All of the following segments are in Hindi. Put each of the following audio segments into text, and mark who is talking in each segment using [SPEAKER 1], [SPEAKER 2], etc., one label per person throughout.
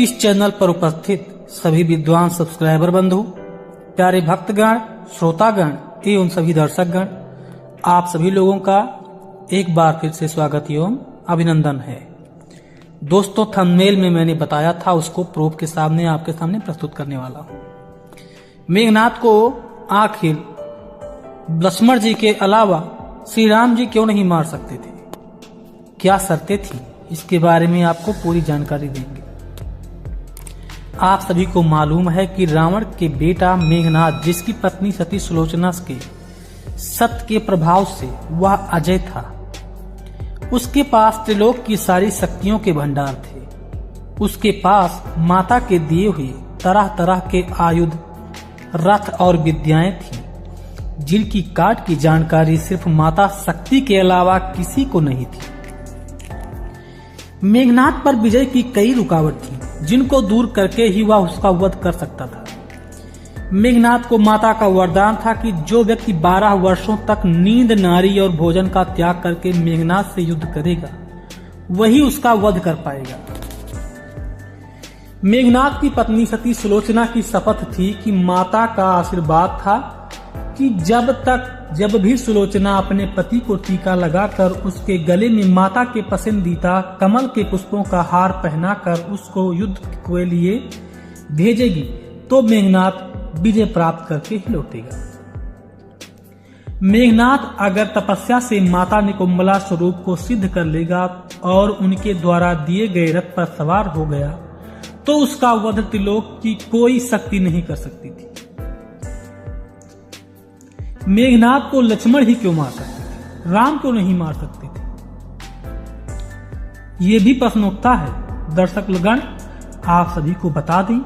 [SPEAKER 1] इस चैनल पर उपस्थित सभी विद्वान सब्सक्राइबर बंधु, प्यारे भक्तगण, श्रोतागण एवं सभी दर्शकगण, आप सभी लोगों का एक बार फिर से स्वागत एवं अभिनंदन है। दोस्तों, थंबनेल में मैंने बताया था, उसको प्रूफ के सामने आपके सामने प्रस्तुत करने वाला हूँ। मेघनाथ को आखिर लक्ष्मण जी के अलावा श्री राम जी क्यों नहीं मार सकते थे? क्या शर्तें थी? इसके बारे में आपको पूरी जानकारी देंगे। आप सभी को मालूम है कि रावण के बेटा मेघनाथ, जिसकी पत्नी सती सुलोचना के सत्य के प्रभाव से वह अजय था, उसके पास त्रिलोक की सारी शक्तियों के भंडार थे। उसके पास माता के दिए हुए तरह तरह के आयुध, रथ और विद्याएं थी, जिनकी काट की जानकारी सिर्फ माता शक्ति के अलावा किसी को नहीं थी। मेघनाथ पर विजय की कई रुकावट थी, जिनको दूर करके ही वह उसका वध कर सकता था। मेघनाथ को माता का वरदान था कि जो व्यक्ति 12 वर्षों तक नींद, नारी और भोजन का त्याग करके मेघनाथ से युद्ध करेगा, वही उसका वध कर पाएगा। मेघनाथ की पत्नी सती सुलोचना की शपथ थी कि माता का आशीर्वाद था कि जब भी सुलोचना अपने पति को टीका लगाकर उसके गले में माता के पसंदीदा कमल के पुष्पों का हार पहनाकर उसको युद्ध के लिए भेजेगी, तो मेघनाथ विजय प्राप्त करके ही लौटेगा। मेघनाथ अगर तपस्या से माता निकुंभला स्वरूप को सिद्ध कर लेगा और उनके द्वारा दिए गए रथ पर सवार हो गया, तो उसका वध त्रिलोक की कोई शक्ति नहीं कर सकती थी। मेघनाथ को लक्ष्मण ही क्यों मार सकते थे? राम क्यों नहीं मार सकते थे? ये भी प्रश्न उठता है। दर्शकगण, आप सभी को बता दें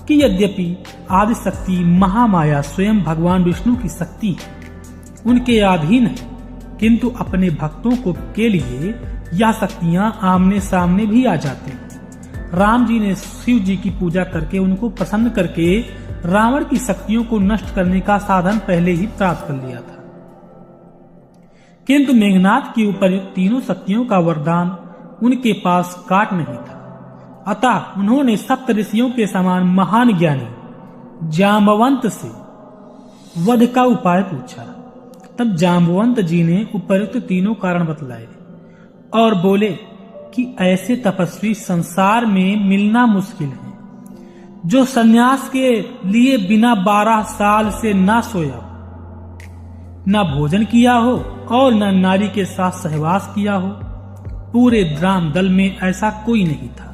[SPEAKER 1] कि यद्यपि आदि शक्ति महामाया स्वयं भगवान विष्णु की शक्ति है, उनके अधीन है, किंतु अपने भक्तों को के लिए यह शक्तियां आमने सामने भी आ जाती हैं। राम जी ने शिव जी की पूजा करके उनको प्रसन्न करके रावण की शक्तियों को नष्ट करने का साधन पहले ही प्राप्त कर लिया था, किंतु मेघनाथ की उपर्युक्त तीनों शक्तियों का वरदान उनके पास काट नहीं था। अतः उन्होंने सप्त ऋषियों के समान महान ज्ञानी जाम्बवंत से वध का उपाय पूछा। तब जाम्बवंत जी ने उपर्युक्त तीनों कारण बतलाए और बोले कि ऐसे तपस्वी संसार में मिलना मुश्किल है, जो सन्यास के लिए बिना 12 साल से ना सोया हो, ना भोजन किया हो और न नारी के साथ सहवास किया हो। पूरे राम दल में ऐसा कोई नहीं था।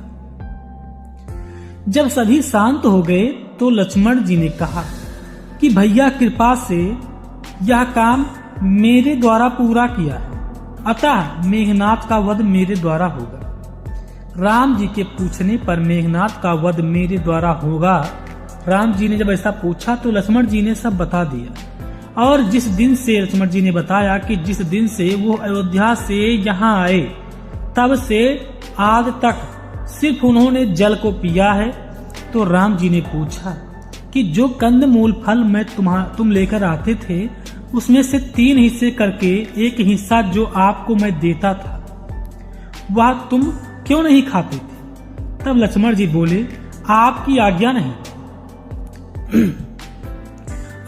[SPEAKER 1] जब सभी शांत हो गए तो लक्ष्मण जी ने कहा कि भैया, कृपा से यह काम मेरे द्वारा पूरा किया है, अतः मेघनाथ का वध मेरे द्वारा होगा। राम जी के पूछने पर मेघनाथ का वध मेरे द्वारा होगा, राम जी ने जब ऐसा पूछा तो लक्ष्मण जी ने सब बता दिया। और जिस दिन से लक्ष्मण जी ने बताया कि जिस दिन से वो अयोध्या से यहाँ आए, तब से आज तक सिर्फ उन्होंने जल को पिया है। तो राम जी ने पूछा कि जो कंद मूल फल मैं तुम लेकर आते थे, उसमें से 3 हिस्से करके एक हिस्सा जो आपको मैं देता था, वह तुम क्यों नहीं खाते थे? तब लक्ष्मण जी बोले, आपकी आज्ञा नहीं।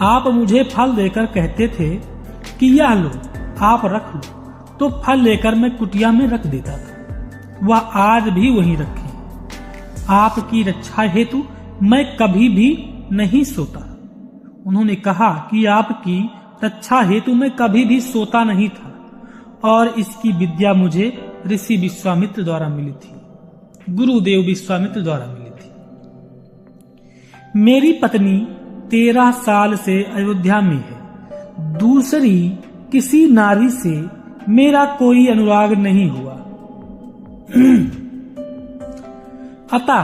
[SPEAKER 1] आप मुझे फल देकर कहते थे कि यह लो, आप रख लो, तो फल लेकर मैं कुटिया में रख देता था। वह आज भी वहीं रखे। आपकी रक्षा हेतु मैं कभी भी नहीं सोता। उन्होंने कहा कि आपकी रक्षा हेतु मैं कभी भी सोता नहीं था, और इसकी विद्या मुझे ऋषि विश्वामित्र द्वारा मिली थी, गुरुदेव विश्वामित्र द्वारा मिली थी। मेरी पत्नी 13 साल से अयोध्या में है। दूसरी किसी नारी से मेरा कोई अनुराग नहीं हुआ। अतः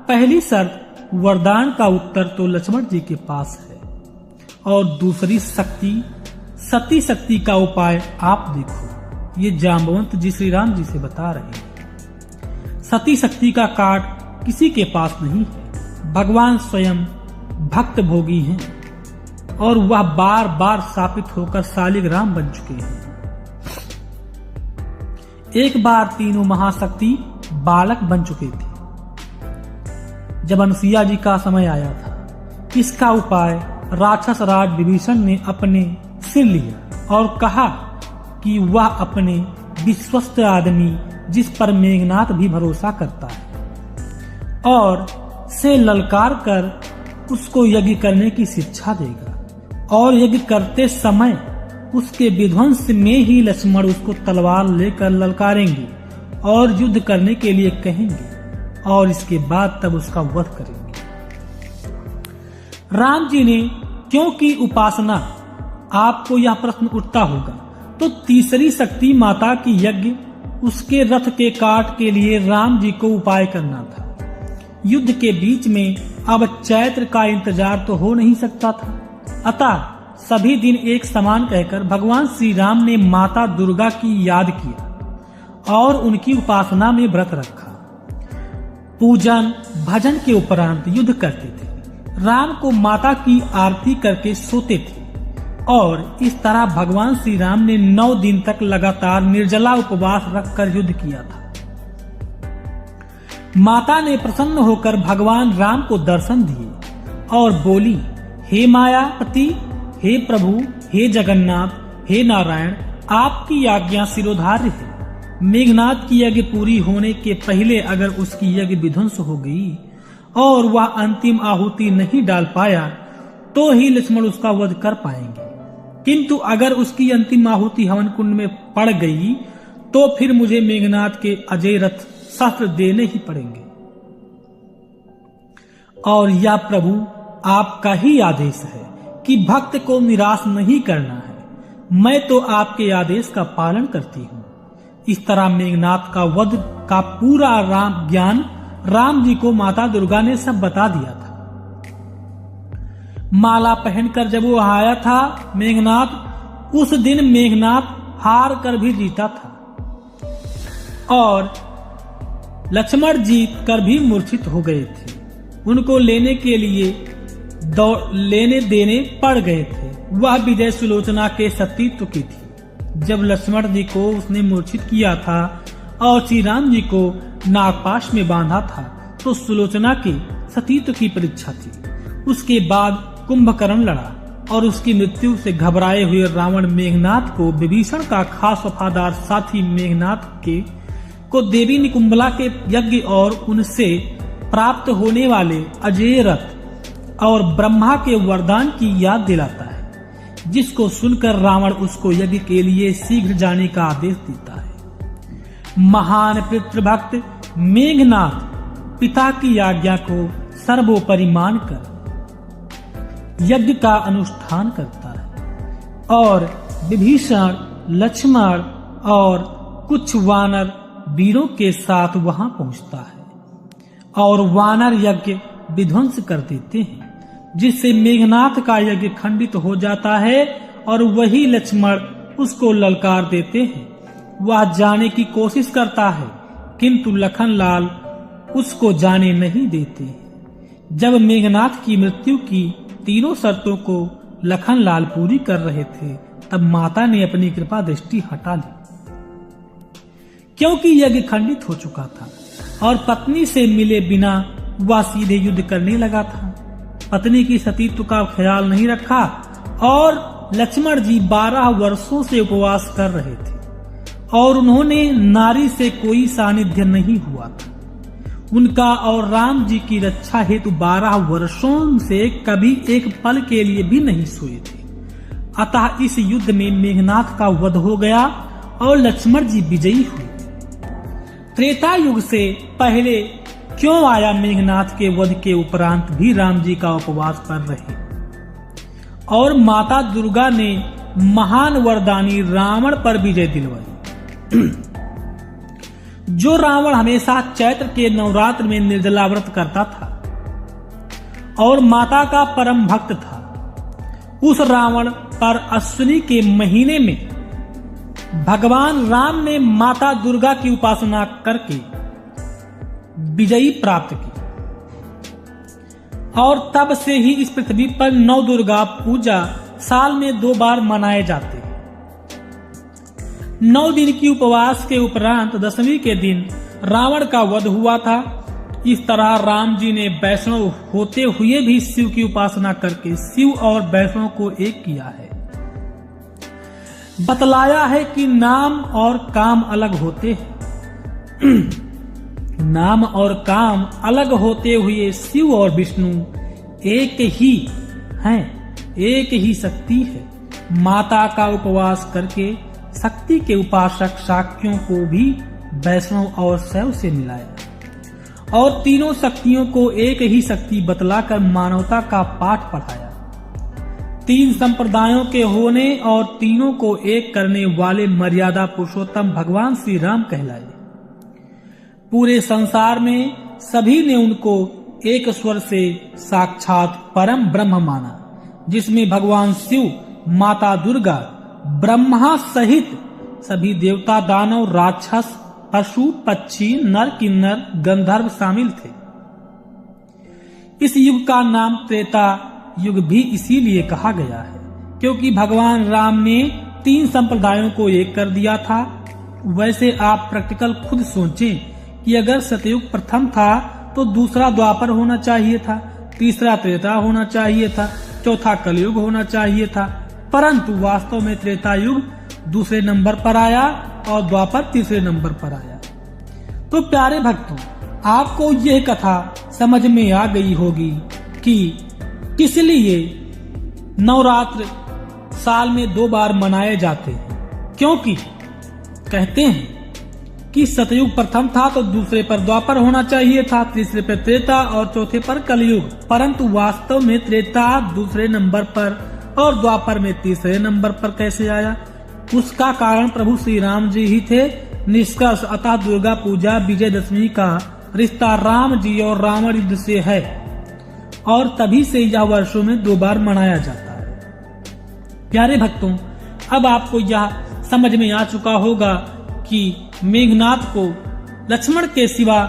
[SPEAKER 1] पहली शर्त वरदान का उत्तर तो लक्ष्मण जी के पास है, और दूसरी सती शक्ति का उपाय आप देखो। ये जाम्बवंत जी श्री राम जी से बता रहे हैं। सती शक्ति का काट किसी के पास नहीं है। भगवान स्वयं भक्त भोगी हैं, और वह बार बार शापित होकर शालिग्राम बन चुके हैं। एक बार तीनों महाशक्ति बालक बन चुके थे। जब अनुसुईया जी का समय आया था, इसका उपाय राक्षस राज विभीषण ने अपने सिर लिया और कहा कि वह अपने विश्वस्त आदमी, जिस पर मेघनाथ भी भरोसा करता है, और से ललकार कर उसको यज्ञ करने की शिक्षा देगा और यज्ञ करते समय उसके विध्वंस में ही लक्ष्मण उसको तलवार लेकर ललकारेंगे और युद्ध करने के लिए कहेंगे और इसके बाद तब उसका वध करेंगे। राम जी ने क्यों की उपासना, आपको यह प्रश्न उठता होगा। तो तीसरी शक्ति माता की यज्ञ, उसके रथ के काट के लिए राम जी को उपाय करना था। युद्ध के बीच में अब चैत्र का इंतजार तो हो नहीं सकता था, अतः सभी दिन एक समान कहकर भगवान श्री राम ने माता दुर्गा की याद किया और उनकी उपासना में व्रत रखा। पूजन भजन के उपरांत युद्ध करते थे। राम को माता की आरती करके सोते थे और इस तरह भगवान श्री राम ने 9 दिन तक लगातार निर्जला उपवास रखकर युद्ध किया था। माता ने प्रसन्न होकर भगवान राम को दर्शन दिए और बोली, हे मायापति, हे प्रभु, हे जगन्नाथ, हे नारायण, आपकी आज्ञा सिरोधार्य है। मेघनाथ की यज्ञ पूरी होने के पहले अगर उसकी यज्ञ विध्वंस हो गई और वह अंतिम आहुति नहीं डाल पाया तो ही लक्ष्मण उसका वध कर पाएंगे, किंतु अगर उसकी अंतिम आहुति हवन कुंड में पड़ गई तो फिर मुझे मेघनाथ के अजय रथ शस्त्र देने ही पड़ेंगे। और यह प्रभु आपका ही आदेश है कि भक्त को निराश नहीं करना है। मैं तो आपके आदेश का पालन करती हूँ। इस तरह मेघनाथ का वध का पूरा ज्ञान राम जी को माता दुर्गा ने सब बता दिया था। माला पहनकर जब वो आया था मेघनाथ, उस दिन मेघनाथ हार कर भी जीता था और लक्ष्मण जीत कर भी मूर्छित हो गए थे। उनको लेने के लिए लेने देने पड़ गए थे। वह विजय सुलोचना के सतीत्व की थी। जब लक्ष्मण जी को उसने मूर्छित किया था और श्री राम जी को नागपाश में बांधा था तो सुलोचना के सतीत्व की परीक्षा थी। उसके बाद कुंभकर्ण लड़ा और उसकी मृत्यु से घबराए हुए रावण मेघनाथ को विभीषण का खास वफादार साथी मेघनाथ के को देवी निकुंभला के यज्ञ और उनसे प्राप्त होने वाले अजय रथ और ब्रह्मा के वरदान की याद दिलाता है, जिसको सुनकर रावण उसको यज्ञ के लिए शीघ्र जाने का आदेश देता है। महान पितृभक्त मेघनाथ पिता की आज्ञा को सर्वोपरि मानकर यज्ञ का अनुष्ठान करता है और विभीषण, लक्ष्मण और कुछ वानर वीरों के साथ वहां पहुंचता है और वानर यज्ञ विध्वंस कर देते हैं, जिससे मेघनाथ का यज्ञ खंडित हो जाता है और वही लक्ष्मण उसको ललकार देते हैं। वह जाने की कोशिश करता है किंतु लखनलाल उसको जाने नहीं देते। जब मेघनाथ की मृत्यु की तीनों शर्तों को लखनलाल पूरी कर रहे थे तब माता ने अपनी कृपा दृष्टि हटा ली, क्योंकि यज्ञ खंडित हो चुका था और पत्नी से मिले बिना वह सीधे युद्ध करने लगा था। पत्नी की सतीत्व का ख्याल नहीं रखा और लक्ष्मण जी 12 वर्षों से उपवास कर रहे थे और उन्होंने नारी से कोई सानिध्य नहीं हुआ था। उनका और राम जी की रक्षा हेतु 12 वर्षों से कभी एक पल के लिए भी नहीं सोए थे। अतः इस युद्ध में मेघनाथ का वध हो गया और लक्ष्मण जी विजयी हुए। त्रेता युग से पहले क्यों आया मेघनाथ के वध के उपरांत भी राम जी का उपवास कर रहे और माता दुर्गा ने महान वरदानी रावण पर विजय दिलवाई। जो रावण हमेशा चैत्र के नवरात्र में निर्जला व्रत करता था और माता का परम भक्त था, उस रावण पर अश्विनी के महीने में भगवान राम ने माता दुर्गा की उपासना करके विजयी प्राप्त की और तब से ही इस पृथ्वी पर नव दुर्गा पूजा साल में 2 बार मनाए जाते हैं। 9 दिन की उपवास के उपरांत 10वीं के दिन रावण का वध हुआ था इस तरह राम जी ने वैष्णव होते हुए भी शिव की उपासना करके शिव और वैष्णव को एक किया है। बतलाया है कि नाम और काम अलग होते हैं। नाम और काम अलग होते हुए शिव और विष्णु एक ही हैं, एक ही शक्ति है। माता का उपवास करके शक्ति के उपासक शाक्यों को भी वैष्णव और शैव से मिलाया और तीनों शक्तियों को एक ही शक्ति बतलाकर मानवता का पाठ पढ़ाया। तीन संप्रदायों के होने और तीनों को एक करने वाले मर्यादा पुरुषोत्तम भगवान श्री राम कहलाए। पूरे संसार में सभी ने उनको एक स्वर से साक्षात परम ब्रह्म माना, जिसमें भगवान शिव, माता दुर्गा, ब्रह्मा सहित सभी देवता, दानव, राक्षस, पशु, पक्षी, नर, किन्नर, गंधर्व शामिल थे। इस युग का नाम त्रेता युग भी इसीलिए कहा गया है क्योंकि भगवान राम ने तीन संप्रदायों को एक कर दिया था। वैसे आप प्रैक्टिकल खुद सोचें कि अगर सतयुग प्रथम था तो दूसरा द्वापर होना चाहिए था, तीसरा त्रेता होना चाहिए था, चौथा कलयुग होना चाहिए था, परंतु वास्तव में त्रेता युग दूसरे नंबर पर आया और द्वापर तीसरे नंबर पर आया। तो प्यारे भक्तों, आपको यह कथा समझ में आ गई होगी कि किस लिए नवरात्र साल में 2 बार मनाए जाते हैं। क्योंकि कहते हैं कि सतयुग प्रथम था तो दूसरे पर द्वापर होना चाहिए था, तीसरे पर त्रेता और चौथे पर कलयुग, परंतु वास्तव में त्रेता दूसरे नंबर पर और द्वापर में तीसरे नंबर पर कैसे आया? उसका कारण प्रभु श्री राम जी ही थे। निष्कर्ष, अतः दुर्गा पूजा विजयदशमी का रिश्ता राम जी और रावण युद्ध से है और तभी से यह वर्षों में 2 बार मनाया जाता है। प्यारे भक्तों, अब आपको यह समझ में आ चुका होगा कि मेघनाथ को लक्ष्मण के सिवा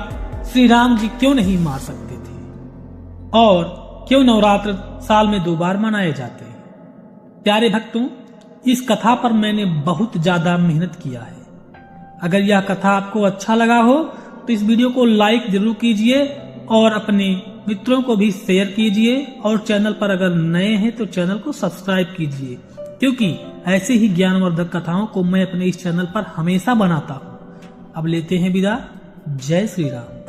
[SPEAKER 1] श्री राम जी क्यों नहीं मार सकते थे और क्यों नवरात्र साल में 2 बार मनाए जाते हैं। प्यारे भक्तों, इस कथा पर मैंने बहुत ज्यादा मेहनत किया है। अगर यह कथा आपको अच्छा लगा हो तो इस वीडियो को लाइक जरूर कीजिए और अपने मित्रों को भी शेयर कीजिए और चैनल पर अगर नए हैं तो चैनल को सब्सक्राइब कीजिए, क्योंकि ऐसे ही ज्ञानवर्धक कथाओं को मैं अपने इस चैनल पर हमेशा बनाता हूँ। अब लेते हैं विदा। जय श्री राम।